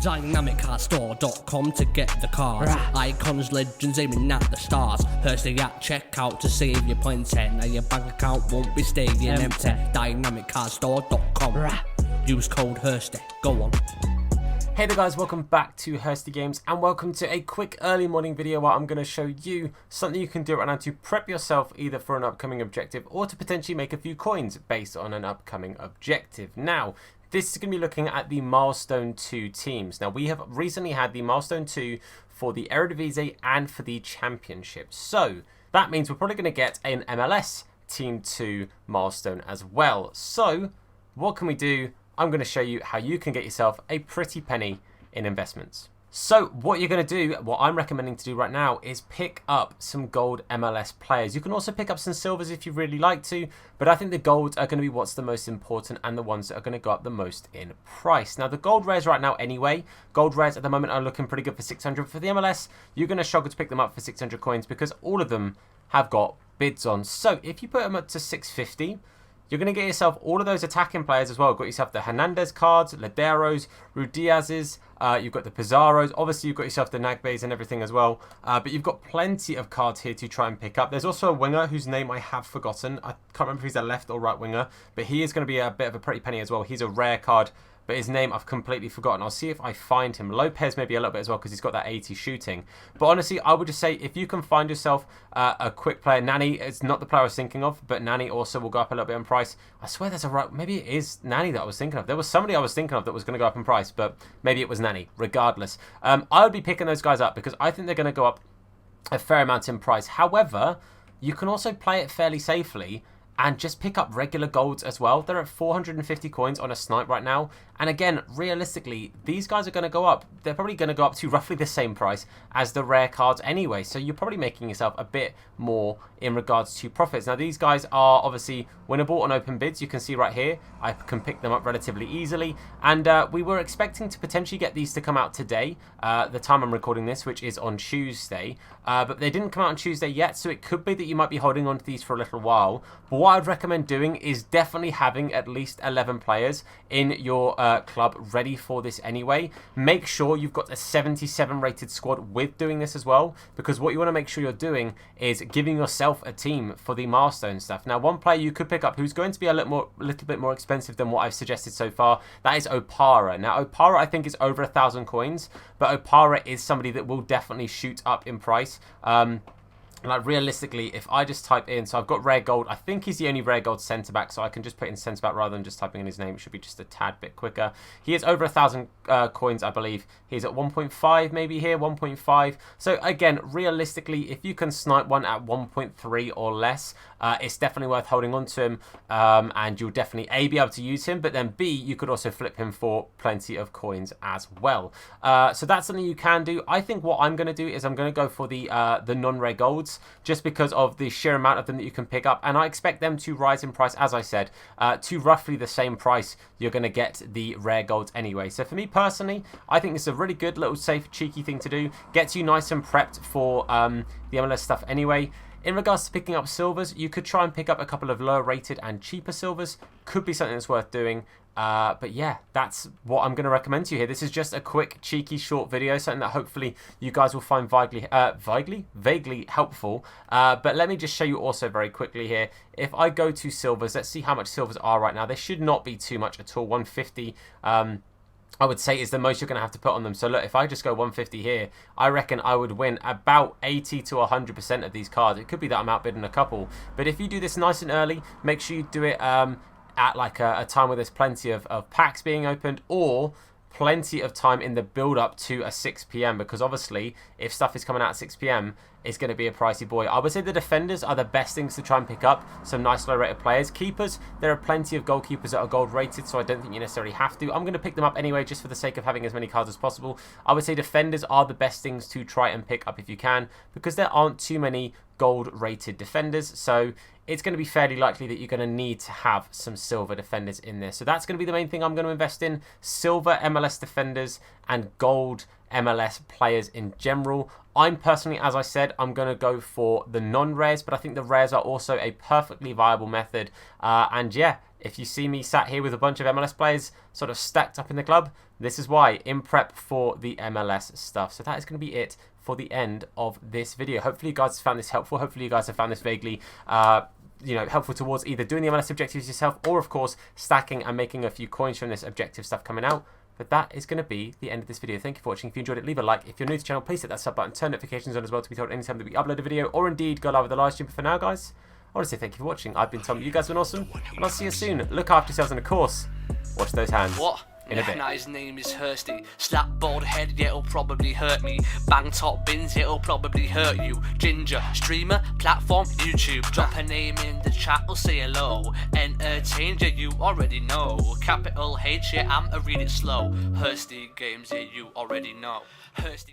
DynamicCardStore.com to get the cards. Icons, legends aiming at the stars. Hursty at checkout to save your points. Now your bank account won't be staying empty. DynamicCardStore.com. Use code Hursty. Go on. Hey there guys, welcome back to Hursty Games and welcome to a quick early morning video where I'm going to show you something you can do right now to prep yourself either for an upcoming objective or to potentially make a few coins based on an upcoming objective. Now, this is going to be looking at the Milestone 2 teams. Now, we have recently had the Milestone 2 for the Eredivisie and for the Championship. So, that means we're probably going to get an MLS Team 2 Milestone as well. So, what can we do? I'm going to show you how you can get yourself a pretty penny in investments. So what you're going to do, what I'm recommending to do right now, is pick up some gold MLS players. You can also pick up some silvers if you really like to, but I think the golds are going to be what's the most important and the ones that are going to go up the most in price. Now the gold rares right now anyway, gold rares at the moment are looking pretty good for 600. For the MLS, you're going to struggle to pick them up for 600 coins because all of them have got bids on. So if you put them up to 650, you're going to get yourself all of those attacking players as well. You've got yourself the Hernandez cards, Laderos, Rudiazes, you've got the Pizarros. Obviously, you've got yourself the Nagbes and everything as well. But you've got plenty of cards here to try and pick up. There's also a winger whose name I have forgotten. I can't remember if he's a left or right winger. But he is going to be a bit of a pretty penny as well. He's a rare card. But his name I've completely forgotten. I'll see if I find him. Lopez maybe a little bit as well because he's got that 80 shooting. But honestly, I would just say if you can find yourself a quick player. Nani is not the player I was thinking of, but Nani also will go up a little bit in price. I swear there's a right... Maybe it is Nani that I was thinking of. There was somebody I was thinking of that was going to go up in price, but maybe it was Nani. Regardless, I would be picking those guys up because I think they're going to go up a fair amount in price. However, you can also play it fairly safely and just pick up regular golds as well. They're at 450 coins on a snipe right now. And again, realistically, these guys are going to go up. They're probably going to go up to roughly the same price as the rare cards anyway. So you're probably making yourself a bit more in regards to profits. Now, these guys are obviously winnable on open bids. You can see right here, I can pick them up relatively easily. And we were expecting to potentially get these to come out today, the time I'm recording this, which is on Tuesday. But they didn't come out on Tuesday yet, so it could be that you might be holding on to these for a little while. But what I'd recommend doing is definitely having at least 11 players in your club ready for this anyway. Make sure you've got a 77 rated squad with doing this as well, because what you want to make sure you're doing is giving yourself a team for the milestone stuff. Now, one player you could pick up who's going to be a little bit more expensive than what I've suggested so far, that is Opara. Now, Opara I think is over 1,000 coins, but Opara is somebody that will definitely shoot up in price. Like realistically, if I just type in, so I've got rare gold. I think he's the only rare gold centre back, so I can just put in centre back rather than just typing in his name. It should be just a tad bit quicker. He is over 1,000 coins, I believe. He's at 1.5 maybe here, 1.5. So again, realistically, if you can snipe one at 1.3 or less, it's definitely worth holding on to him, and you'll definitely A, be able to use him, but then B, you could also flip him for plenty of coins as well. So that's something you can do. I think what I'm going to do is I'm going to go for the non-rare golds, just because of the sheer amount of them that you can pick up, and I expect them to rise in price, as I said, to roughly the same price you're going to get the rare golds anyway. So for me personally, I think it's a really good little safe, cheeky thing to do. Gets you nice and prepped for the MLS stuff anyway. In regards to picking up silvers, you could try and pick up a couple of lower rated and cheaper silvers. Could be something that's worth doing. But yeah, that's what I'm going to recommend to you here. This is just a quick, cheeky, short video, something that hopefully you guys will find vaguely helpful. But let me just show you also very quickly here. If I go to silvers, let's see how much silvers are right now. They should not be too much at all. 150. I would say is the most you're going to have to put on them. So look, if I just go 150 here, I reckon I would win about 80 to 100% of these cards. It could be that I'm outbidding a couple. But if you do this nice and early, make sure you do it at like a time where there's plenty of packs being opened, or plenty of time in the build up to a 6 p.m. because obviously if stuff is coming out at 6 p.m. it's going to be a pricey boy. I would say the defenders are the best things to try and pick up, some nice low rated players. Keepers, there are plenty of goalkeepers that are gold rated, so I don't think you necessarily have to. I'm going to pick them up anyway just for the sake of having as many cards as possible. I would say defenders are the best things to try and pick up if you can, because there aren't too many gold rated defenders, so it's going to be fairly likely that you're going to need to have some silver defenders in there. So that's going to be the main thing I'm going to invest in: silver MLS defenders and gold MLS players in general. I'm personally, as I said, I'm going to go for the non-rares, but I think the rares are also a perfectly viable method. And yeah, If you see me sat here with a bunch of MLS players sort of stacked up in the club, this is why, in prep for the MLS stuff. So that is going to be it for the end of this video. Hopefully you guys have found this helpful. Hopefully you guys have found this vaguely helpful towards either doing the MLS objectives yourself or, of course, stacking and making a few coins from this objective stuff coming out. But that is going to be the end of this video. Thank you for watching. If you enjoyed it, leave a like. If you're new to the channel, please hit that sub button, turn notifications on as well to be told anytime that we upload a video, or indeed go live with the live stream. But for now, guys, I want to say thank you for watching. I've been Tom. You guys have been awesome, and I'll see you soon. Look after yourselves, and of course, watch those hands. What? In a bit. Nah, his name is Hursty. Slap bald head, yeah, it'll probably hurt me. Bang top bins, it'll probably hurt you. Ginger, streamer, platform, YouTube. Drop a name in the chat, or say hello. Entertain, yeah, you already know. Capital H, yeah, I'm a read it slow. Hursty games, yeah, you already know. Hursty.